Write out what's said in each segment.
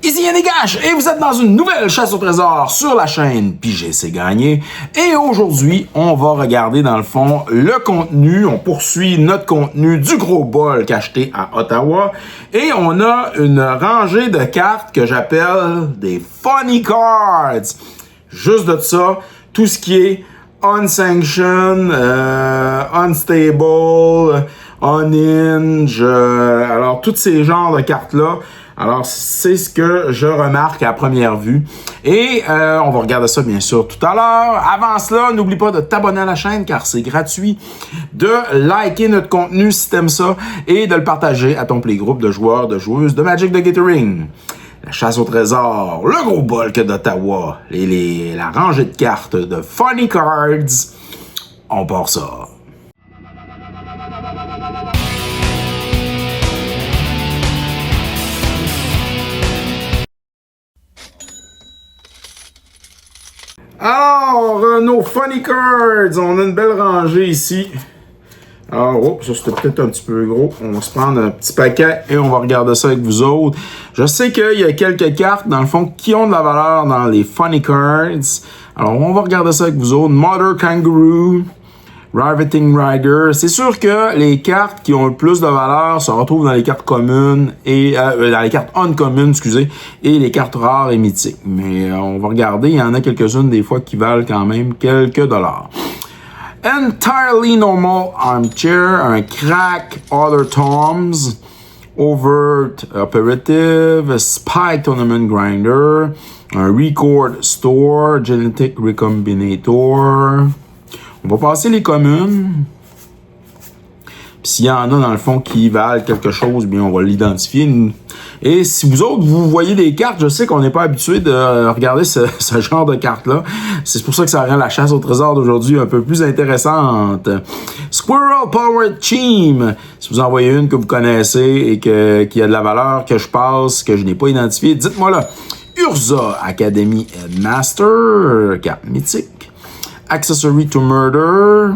Ici Yannick H et vous êtes dans une nouvelle chasse au trésor sur la chaîne PGC Gagné. Et aujourd'hui, on va regarder dans le fond le contenu. On poursuit notre contenu du gros bol acheté à Ottawa. Et on a une rangée de cartes que j'appelle des funny cards. Juste de ça, tout ce qui est unsanctioned, unstable, uninge, alors tous ces genres de cartes-là. Alors, c'est ce que je remarque à première vue. Et on va regarder ça, bien sûr, tout à l'heure. Avant cela, n'oublie pas de t'abonner à la chaîne, car c'est gratuit. De liker notre contenu si t'aimes ça. Et de le partager à ton playgroupe de joueurs, de joueuses de Magic the Gathering. La chasse au trésor, le gros bulk d'Ottawa, la rangée de cartes de Funny Cards. On part ça. Alors, nos Funny Cards, on a une belle rangée ici. Alors, oh, ça c'était peut-être un petit peu gros. On va se prendre un petit paquet et on va regarder ça avec vous autres. Je sais qu'il y a quelques cartes, dans le fond, qui ont de la valeur dans les Funny Cards. Alors, on va regarder ça avec vous autres. Mother Kangaroo, Riveting Rider. C'est sûr que les cartes qui ont le plus de valeur se retrouvent dans les cartes communes et dans les cartes uncommunes, excusez, et les cartes rares et mythiques. Mais on va regarder, il y en a quelques-unes des fois qui valent quand même quelques dollars. Entirely Normal Armchair, un Crack Other Toms, Overt Operative, Spy Tournament Grinder, un Record Store, Genetic Recombinator. On va passer les communes. Puis s'il y en a dans le fond qui valent quelque chose, bien on va l'identifier. Et si vous autres, vous voyez des cartes, je sais qu'on n'est pas habitué de regarder ce genre de cartes-là. C'est pour ça que ça rend la chasse au trésor d'aujourd'hui un peu plus intéressante. Squirrel Power Team. Si vous en voyez une que vous connaissez et qui a de la valeur, que je passe, que je n'ai pas identifiée, dites-moi là. Urza Academy Headmaster, carte mythique. Accessory to Murder.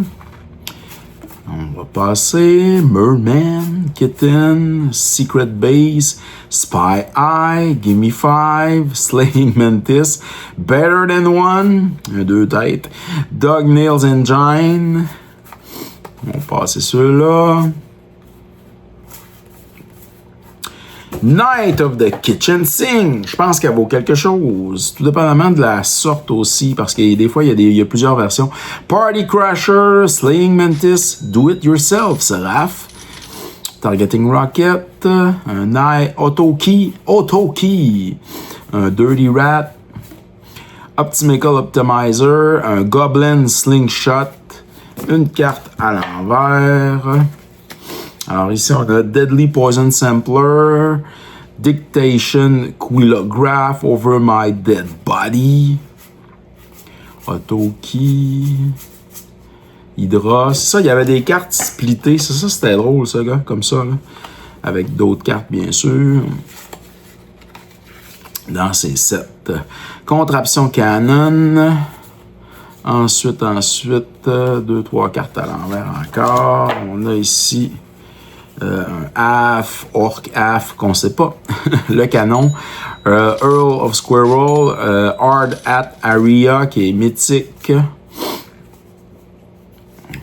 On va passer Merman, Kitten, Secret Base, Spy Eye, Gimme 5, Slaying Mantis, Better Than One, un 2 têtes, Dog Nails Engine. On va passer ceux-là. Night of the Kitchen Sink. Je pense qu'elle vaut quelque chose. Tout dépendamment de la sorte aussi, parce que des fois, il y a plusieurs versions. Party Crasher, Slaying Mantis, Do It Yourself, Seraph. Targeting Rocket, un Eye Auto Key, un Dirty Rat, Optimical Optimizer, un Goblin Slingshot, une carte à l'envers. Alors ici, on a Deadly Poison Sampler, Dictation Quillograph Over My Dead Body, Auto-Key, Hydra. C'est ça, il y avait des cartes splittées. Ça c'était drôle, ça, gars, comme ça, là. Avec d'autres cartes, bien sûr. Dans ces sets. Contraption Canon. Ensuite, 2-3 cartes à l'envers encore. On a ici... un AF, Orc AF, qu'on sait pas, le canon, Earl of Squirrel, Hard At Aria, qui est mythique.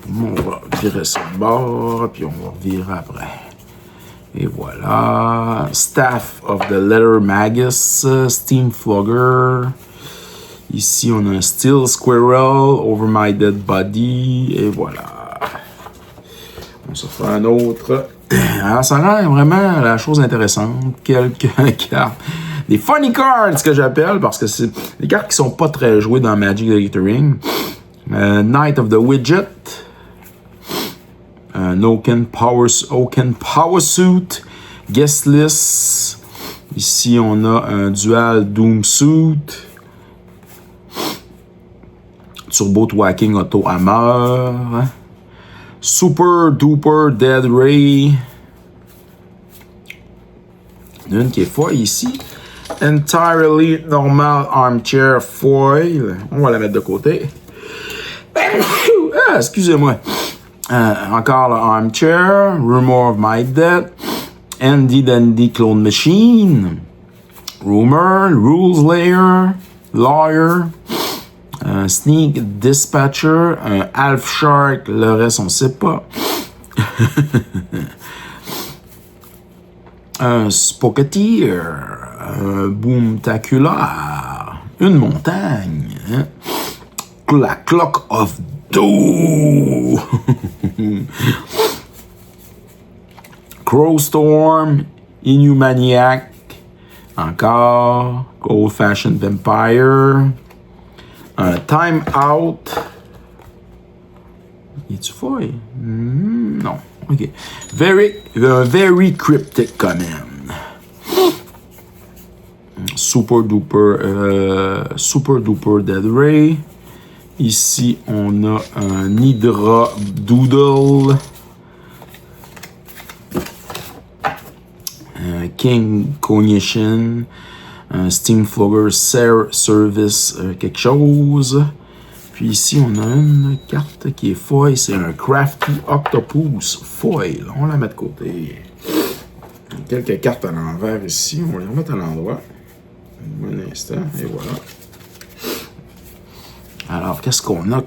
On va virer ça de bord, puis on va virer après. Et voilà. Staff of the Letter Magus, Steam Flogger. Ici, on a un Steel Squirrel, Over My Dead Body, et voilà. On se fait un autre. Alors, ça rend vraiment la chose intéressante. Quelques cartes. Des funny cards, que j'appelle, parce que c'est des cartes qui sont pas très jouées dans Magic the Gathering. Knight of the Widget. Oaken Power Suit. Guest List. Ici, on a un Dual Doom Suit. Turbo Twacking Auto Hammer. Super Duper Dead Ray. Une qui est folle ici. Entirely Normal Armchair Foil. On va la mettre de côté. Ah, excusez-moi. Encore le Armchair. Rumor of My Death. Andy Dandy Clone Machine. Rumor. Rules Layer. Lawyer. Sneak Dispatcher. Half Shark. Le reste, on sait pas. Un Spocketeer. Un Boomtacular. Une montagne. Hein? La Clock of Doom. Crowstorm. Inhumaniac. Encore. Old Fashioned Vampire. Time Out. Es-tu foil? Non. OK. Very cryptic quand même. Super duper Dead Ray. Ici, on a un Hydra Doodle. King Cognition. Steam Flogger Service quelque chose. Puis ici, on a une carte qui est foil. C'est un Crafty Octopus foil. On la met de côté. Quelques cartes à l'envers ici. On va les remettre à l'endroit. Un instant. Et voilà. Alors, qu'est-ce qu'on a?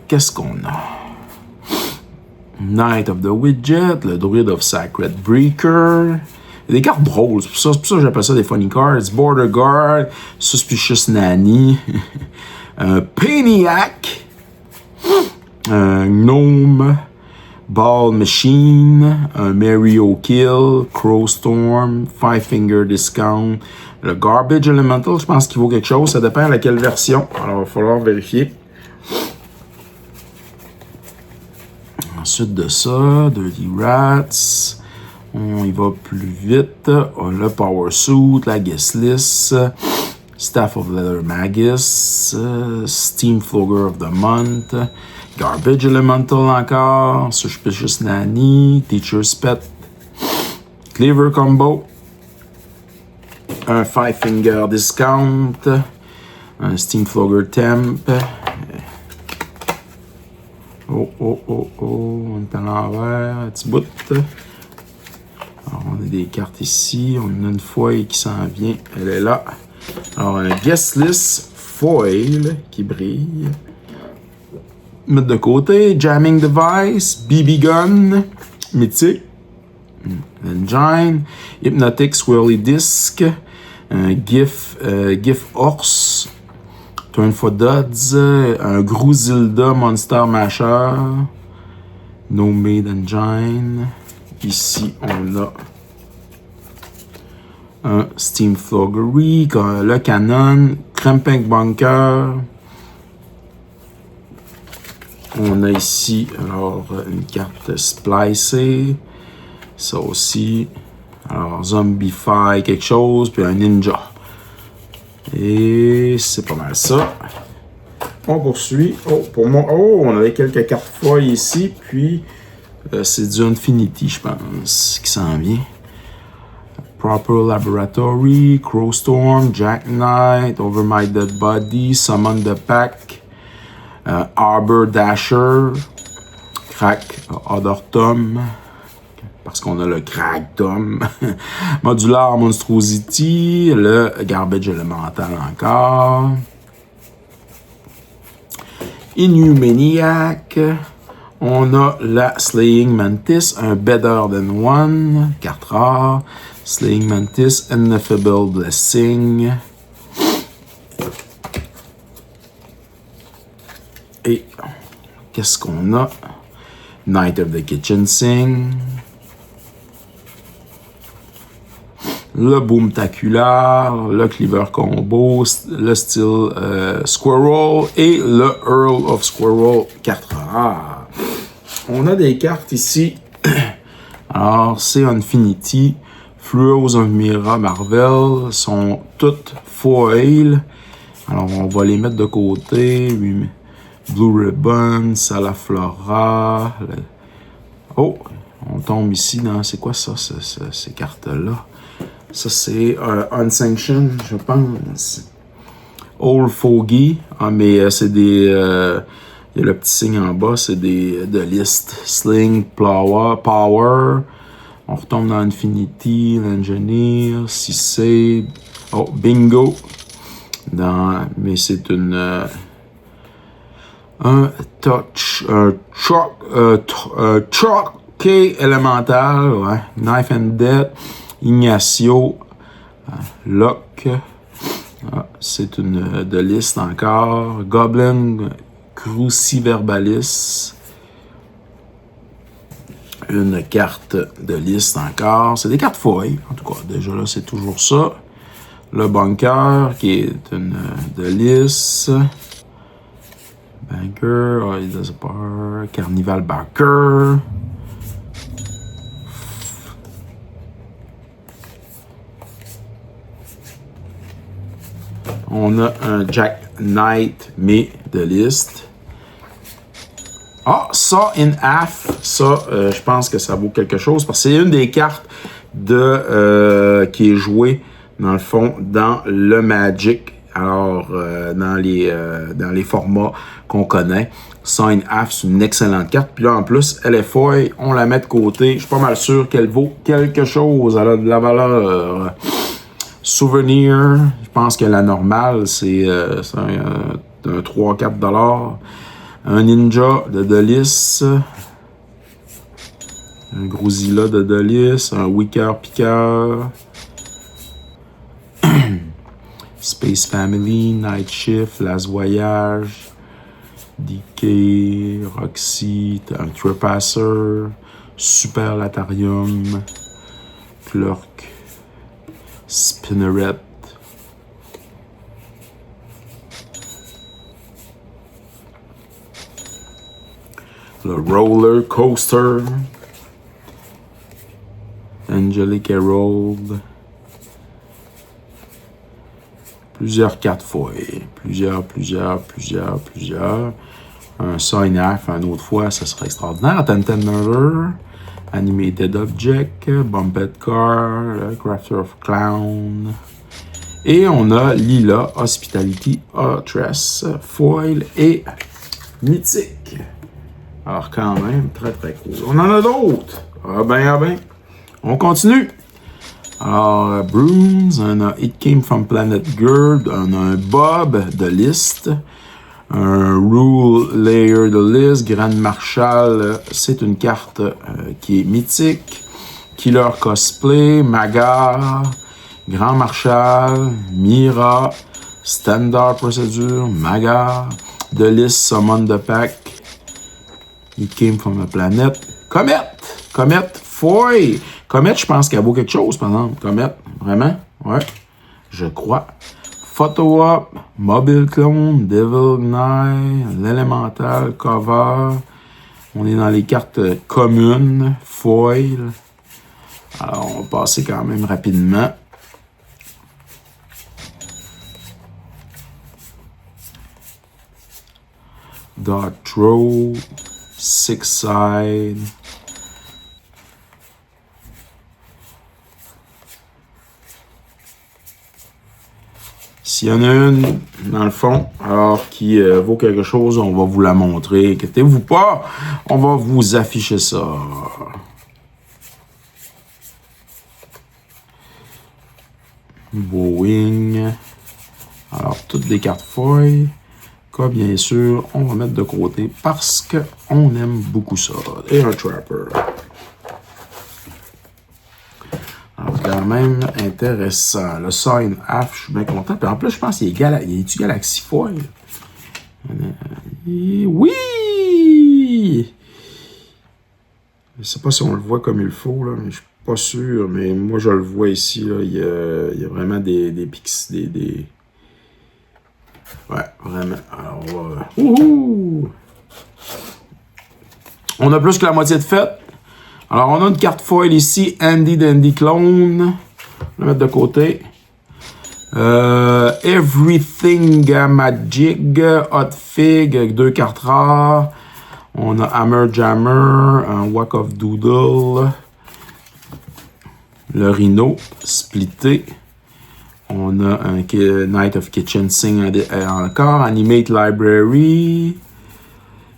Knight of the Widget. Le Druid of Sacred Breaker. Il y a des cartes drôles. C'est pour ça que j'appelle ça des funny cards. Border Guard. Suspicious Nanny. Paniac. Gnome, Ball Machine, Mario Kill, Crowstorm, Five Finger Discount, le Garbage Elemental, je pense qu'il vaut quelque chose, ça dépend de laquelle version, alors il va falloir vérifier. Ensuite de ça, Dirty Rats, on y va plus vite, le Power Suit, la Guest List, Staff of Leather Magus, Steam Flogger of the Month, Garbage Elemental encore, Suspicious Nanny, Teacher's Pet, Cleaver Combo, un Five Finger Discount, un Steam Flogger Temp. On est à l'envers, un petit bout. Alors, on a des cartes ici, on a une foil qui s'en vient, elle est là. Alors, un Guest List foil qui brille. Mettre de côté, Jamming Device, BB Gun, Mythique, Engine, Hypnotic Swirly Disc, GIF Horse, Turn for Duds, un Gruzilda Monster Masher, No Made Engine. Ici, on a un Steam Floggery, le Canon, Cramping Bunker. On a ici, alors, une carte splicée. Ça aussi. Alors, Zombify quelque chose, puis un Ninja. Et c'est pas mal ça. On poursuit. Pour moi, on avait quelques cartes foil ici, puis c'est du Infinity, je pense, qui s'en vient. Proper Laboratory, Crowstorm, Jack Knight, Over My Dead Body, Summon the Pack. Arbor Dasher, Crack Other Tom, parce qu'on a le Crack Tom, Modular Monstrosity, le Garbage Elemental encore, Inhumaniac, on a la Slaying Mantis, un Better Than One, carte rare, Slaying Mantis, Ineffable Blessing. Et qu'est-ce qu'on a? Night of the Kitchen Sink. Le Boomtacular, le Cleaver Combo, le Steel Squirrel et le Earl of Squirrel, carte rare. On a des cartes ici. Alors, c'est Infinity. Fluos of Mira Marvel sont toutes foil. Alors, on va les mettre de côté. Blue Ribbon, Salaflora. On tombe ici dans... C'est quoi ça, ces cartes-là? Ça, c'est Unsanctioned, je pense. Old Fogey. Ah, mais c'est des... il y a le petit signe en bas, c'est des de liste. Sling, Power. On retombe dans Infinity, l'Engineer, Cissade. Oh, Bingo. Mais c'est une... un Truck élémental, ouais. Knife and Death, Ignacio, Locke, c'est une de liste encore, Goblin, Cruciverbalis, une carte de liste encore, c'est des cartes feuilles, en tout cas, déjà là c'est toujours ça, le Bunker qui est une de liste, Banker, Carnival Backer. On a un Jack Knight, mais de liste. Ah, ça, in half, ça, je pense que ça vaut quelque chose parce que c'est une des cartes qui est jouée, dans le fond, dans le Magic. Alors, dans les formats qu'on connaît. Ça, in half, c'est une excellente carte. Puis là, en plus, elle est foil, on la met de côté. Je suis pas mal sûr qu'elle vaut quelque chose. Elle a de la valeur. Souvenir, je pense que la normale, c'est un 3-4$. Un Ninja de Delis. Un Grozilla de Delis. Un Wicker Picker. Space Family, Night Shift, Last Voyage. DK, Roxy, un Trepasser. Super Latarium. Clerk. Spinneret. Le Roller Coaster. Angelic Herald. Plusieurs cartes foil. Plusieurs. Un Sign Half, un autre fois, ça serait extraordinaire. Attempted Murder. Animated Object, Bumped Car, Crafter of Clown. Et on a Lila, Hospitality, Tress, Foil et Mythique. Alors quand même, très très cool. On en a d'autres. Ah ben. On continue. Alors, Bruins, on a It Came from Planet Gird, on a un Bob de liste. Un Rule Layer de liste, Grand Marshal, c'est une carte qui est mythique. Killer Cosplay, Magar, Grand Marshal, Mira, Standard Procedure, Magar, de liste Summon the Pack, It Came from a Planet, Comet, Foy. Comet, je pense qu'elle vaut quelque chose, par exemple. Comet, vraiment? Ouais, je crois. Photo Up, Mobile Clone, Devil Knight, l'Elemental, Cover. On est dans les cartes communes, Foil. Alors, on va passer quand même rapidement. Dark Throw, Six Side. S'il y en a une, dans le fond, alors qui vaut quelque chose, on va vous la montrer. Inquiétez-vous pas, on va vous afficher ça. Boeing. Alors, toutes les cartes foil, que bien sûr, on va mettre de côté parce qu'on aime beaucoup ça. Et un Trapper. Alors, quand même intéressant. Le Sign Half, je suis bien content. Puis en plus, je pense qu'il est Galaxy Foil. Oui! Je sais pas si on le voit comme il faut, là, mais je suis pas sûr. Mais moi, je le vois ici. Là, il y a vraiment des pixels. Ouais, vraiment. Alors, on a plus que la moitié de fête. Alors, on a une carte foil ici, Andy Dandy Clone. On va la mettre de côté. Everything Magic, Hot Fig, avec 2 cartes rares. On a Hammer Jammer, un Walk of Doodle. Le Rhino, splitté. On a un Night of Kitchen Sing encore. Animate Library.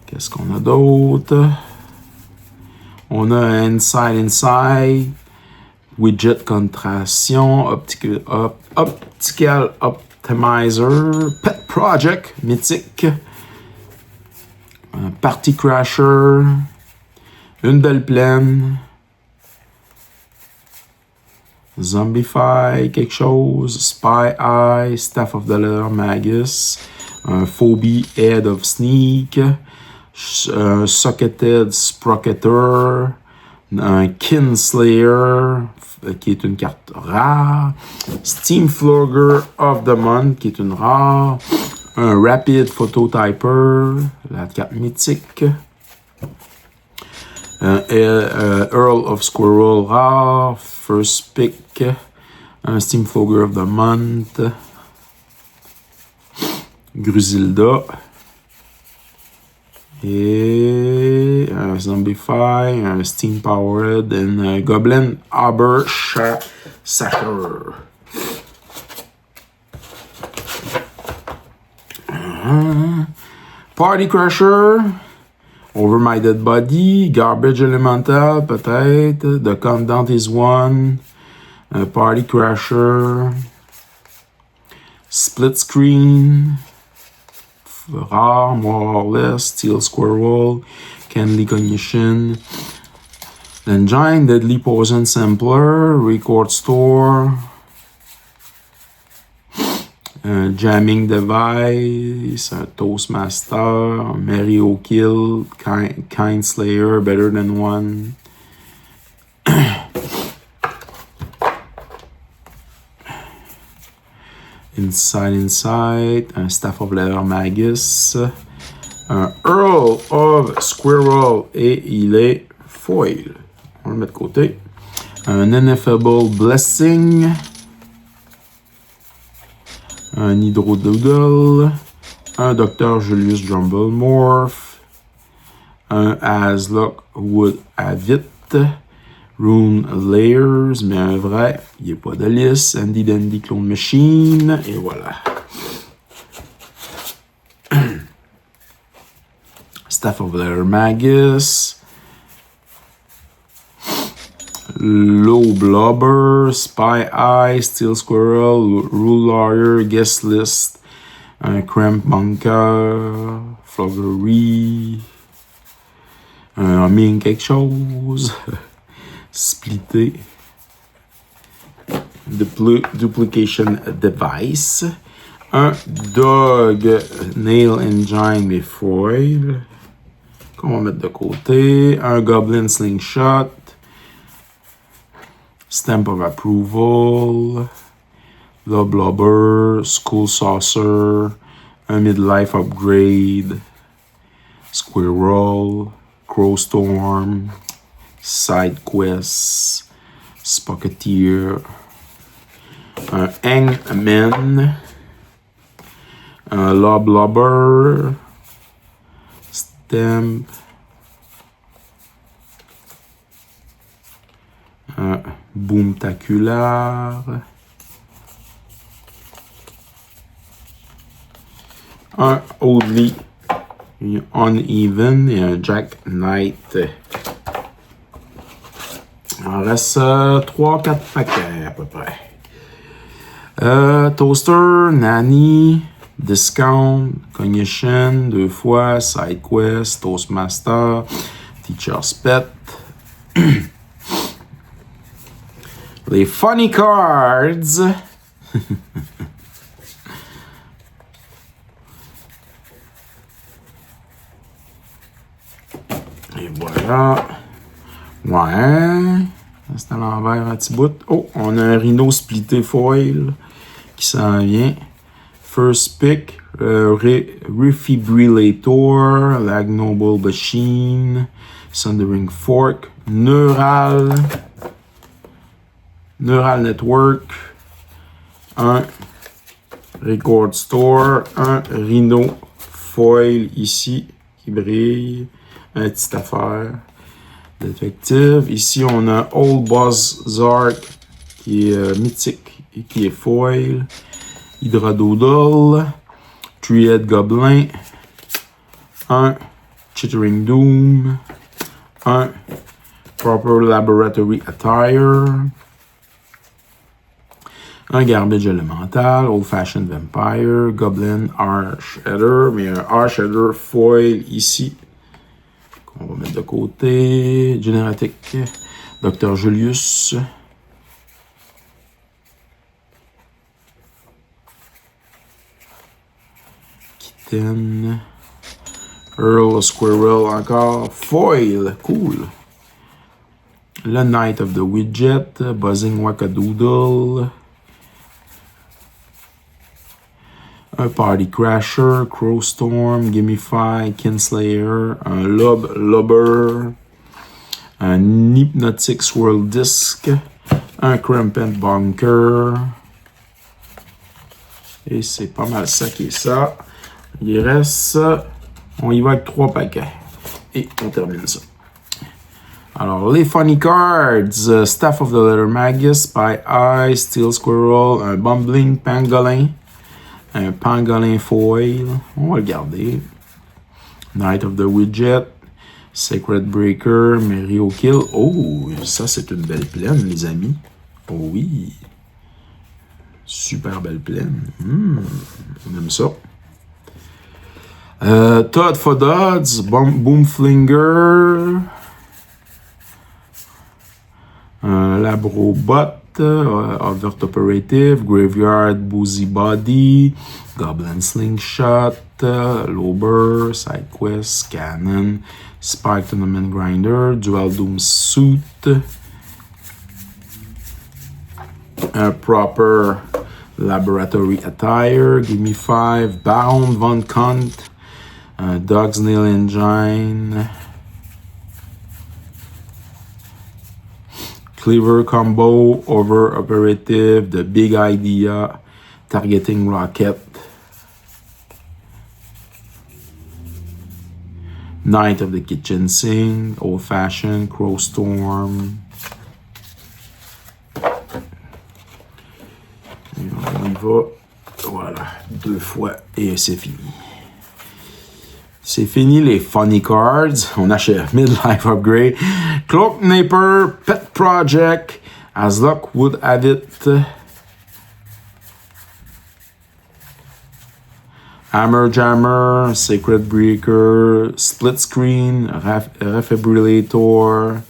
Qu'est-ce qu'on a d'autre? On a un Inside. Widget Contraction. Optical Optimizer. Pet Project. Mythique. Party Crasher. Une belle plaine. Zombify quelque chose. Spy Eye. Staff of the Leather Magus. Phobie Head of Sneak. Socketed Sprocketer. Un Kinslayer, qui est une carte rare. Steamflogger of the Month, qui est une rare. Un Rapid Phototyper, la carte mythique. Un Earl of Squirrel rare, first pick. Un Steamflogger of the Month. Grusilda. Et un Zombify, un Steam Powered, et un Goblin Sacker. Party Crusher, Over My Dead Body, Garbage Elemental, peut-être, The Commandant is One, Party Crusher, Split Screen, rare, more or less, Steel Squirrel, Candy Cognition, Engine, Deadly Poison Sampler, Record Store, Jamming Device, Toastmaster, Mario Kill, Kind Slayer, Better Than One. Inside, un Staff of Leather Magus, un Earl of Squirrel et il est foil. On va le mettre de côté. Un Ineffable Blessing, un Hydrodoodle, un Dr. Julius Jumblemorph, un Azlock Wood Avit, Rune Layers, mais un vrai, il n'y a pas de liste. Andy Dandy Clone Machine, et voilà. Staff of Leather Magus, Low Blubber, Spy Eye, Steel Squirrel, Rule Lawyer, Guest List, un Cramp Bunker, Floggery, un Humming quelque chose. Splitté. Duplication Device. Un Dog Nail Engine mais foil. Qu'on va mettre de côté. Un Goblin Slingshot. Stamp of Approval. The Blubber. School Saucer. Un Midlife Upgrade. Squirrel. Crowstorm. Side Quest, Spocketeer, un Hangman, un Loblobber, Stamp, un Boomtacular, un Oddly Uneven et un Jack Knight. Il en reste 3-4 paquets à peu près. Toaster, Nanny, Discount, Cognition, 2 fois, Side Quest, Toastmaster, Teacher's Pet. Les Funny Cards. Et voilà. Ouais. C'est à l'envers un petit bout. Oh, on a un Rhino splitté foil qui s'en vient. First pick, Refibrillator, Lagnoble Machine, Sundering Fork, Neural Network, un Record Store, un Rhino foil ici qui brille, une petite affaire détective. Ici, on a Old Boss Zark qui est mythique et qui est foil. Hydradoodle, Three-Head Goblin, un Chittering Doom, un Proper Laboratory Attire, un Garbage Elemental, Old Fashioned Vampire, Goblin Archheader, mais un Archheader foil ici, qu'on va mettre de côté, Génératique, Dr. Julius, Kitten, Earl Squirrel encore, foil, cool. Le Knight of the Widget, Buzzing Wackadoodle, un Party Crasher, Crowstorm, Gimmify, Kinslayer, un Lobber, un Hypnotic Swirl Disc, un Crampant Bunker. Et c'est pas mal ça qui est ça. Il reste, on y va avec 3 paquets. Et on termine ça. Alors, les funny cards, Staff of the Letter Magus, Spy Eye, Steel Squirrel, un Bumbling Pangolin, un Pangolin Foil, on va le garder. Knight of the Widget, Sacred Breaker, Mario Kill. Oh, ça c'est une belle plaine, les amis. Oh oui. Super belle plaine. On aime ça. Todd Fodods, Boomflinger, Labrobot, Overt Operative, Graveyard Boozy Body, Goblin Slingshot, Lober, SideQuest, Cannon, Spike Tournament Grinder, Dual Doom Suit, Proper Laboratory Attire, Gimme 5, Bound, Von Cunt, Dog's Nail Engine, Cleaver Combo, Over Operative, The Big Idea, Targeting Rocket, Knight of the Kitchen Sink, Old Fashioned, Crowstorm. Et on y va. Voilà, 2 fois et c'est fini. C'est fini les funny cards. On achève Midlife Upgrade. Cloak Naper, Pet Project, As Luck Would Have It. Hammer Jammer, Sacred Breaker, Split Screen, Refibrillator,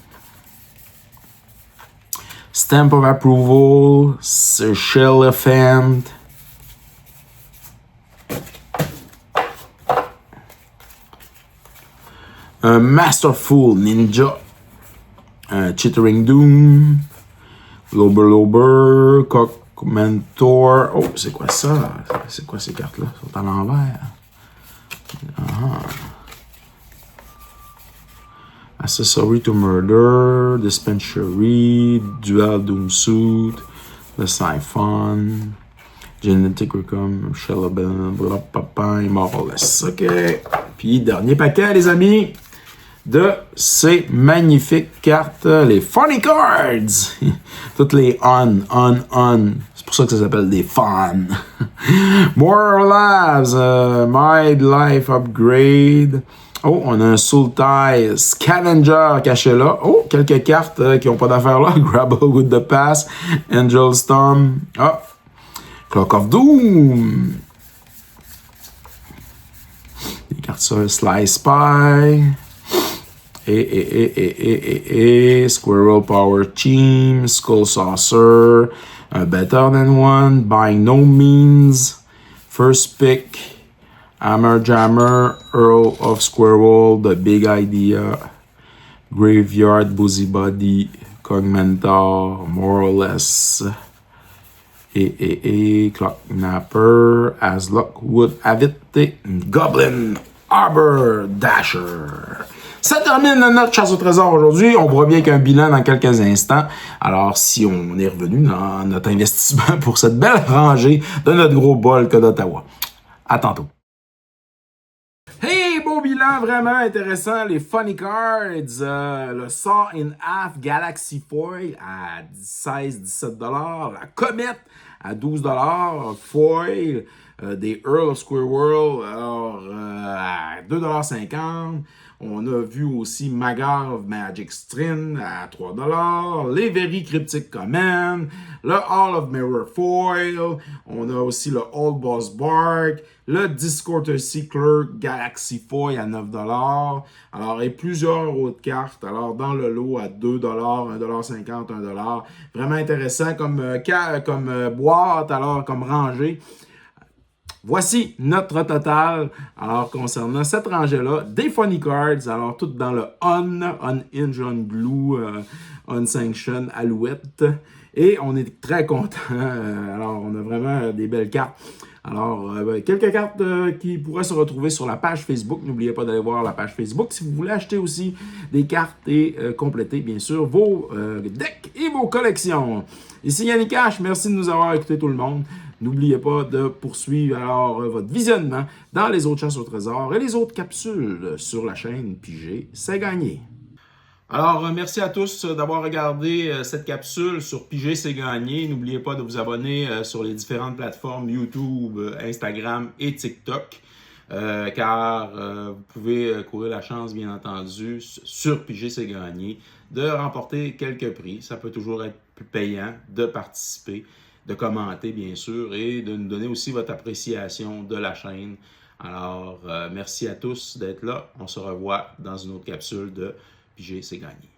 Stamp of Approval, Shell Elephant, Masterful Ninja, Chittering Doom, Lober, Cock Mentor. Oh, c'est quoi ça? C'est quoi ces cartes-là? Elles sont à l'envers. Accessory to Murder, Dispensary, Dual Doom Suit, The Siphon, Genetic Recom, Shell Papa, Immortalist. OK. Puis, dernier paquet, les amis, de ces magnifiques cartes, les Funny Cards. Toutes les on. C'est pour ça que ça s'appelle des fun. More Labs, Midlife Upgrade. Oh, on a un Sultai Scavenger caché là. Oh, quelques cartes qui n'ont pas d'affaire là. Grapple with the Pass, Angel Storm. Ah, Clock of Doom. Des cartes sur Sly Spy. Squirrel Power Team, Skull Saucer, Better Than One, By No Means, First Pick, Hammer Jammer, Earl of Squirrel, The Big Idea, Graveyard Busybody, Cogmentor, More or Less, Clock Napper, As Luck Would Have It, Goblin Arbor Dasher. Ça termine notre chasse au trésor aujourd'hui. On voit bien qu'un bilan dans quelques instants. Alors, si on est revenu dans notre investissement pour cette belle rangée de notre gros bol que d'Ottawa. À tantôt. Hey, Gros bilan vraiment intéressant, les Funny Cards, le Saw in Half Galaxy Foil à 16-17 $, la Comet à 12 $, Foil, des Earl of Squirrel alors, à 2,50 $. On a vu aussi Magar of Magic String à 3 $, les Very Cryptic Command, le Hall of Mirror Foil, on a aussi le Old Boss Bark, le Discourtesy Clerk Galaxy Foil à 9 $. Alors, et plusieurs autres cartes. Alors, dans le lot à 2 $, 1,50 $, 1 $. Vraiment intéressant comme boîte, alors comme rangée. Voici notre total, alors concernant cette rangée-là, des Funny Cards, alors tout dans le Unhinge, Unglue, Unsanction, Alouette, et on est très content, alors on a vraiment des belles cartes. Alors, quelques cartes qui pourraient se retrouver sur la page Facebook. N'oubliez pas d'aller voir la page Facebook si vous voulez acheter aussi des cartes et compléter, bien sûr, vos decks et vos collections. Ici Yannick H, merci de nous avoir écouté tout le monde. N'oubliez pas de poursuivre alors votre visionnement dans les autres chasses au trésor et les autres capsules sur la chaîne Piger, c'est gagné. Alors, merci à tous d'avoir regardé cette capsule sur Piger, c'est gagné. N'oubliez pas de vous abonner sur les différentes plateformes YouTube, Instagram et TikTok. Car vous pouvez courir la chance, bien entendu, sur Piger, c'est gagné, de remporter quelques prix. Ça peut toujours être plus payant de participer, de commenter, bien sûr, et de nous donner aussi votre appréciation de la chaîne. Alors, merci à tous d'être là. On se revoit dans une autre capsule de Piger, c'est gagné.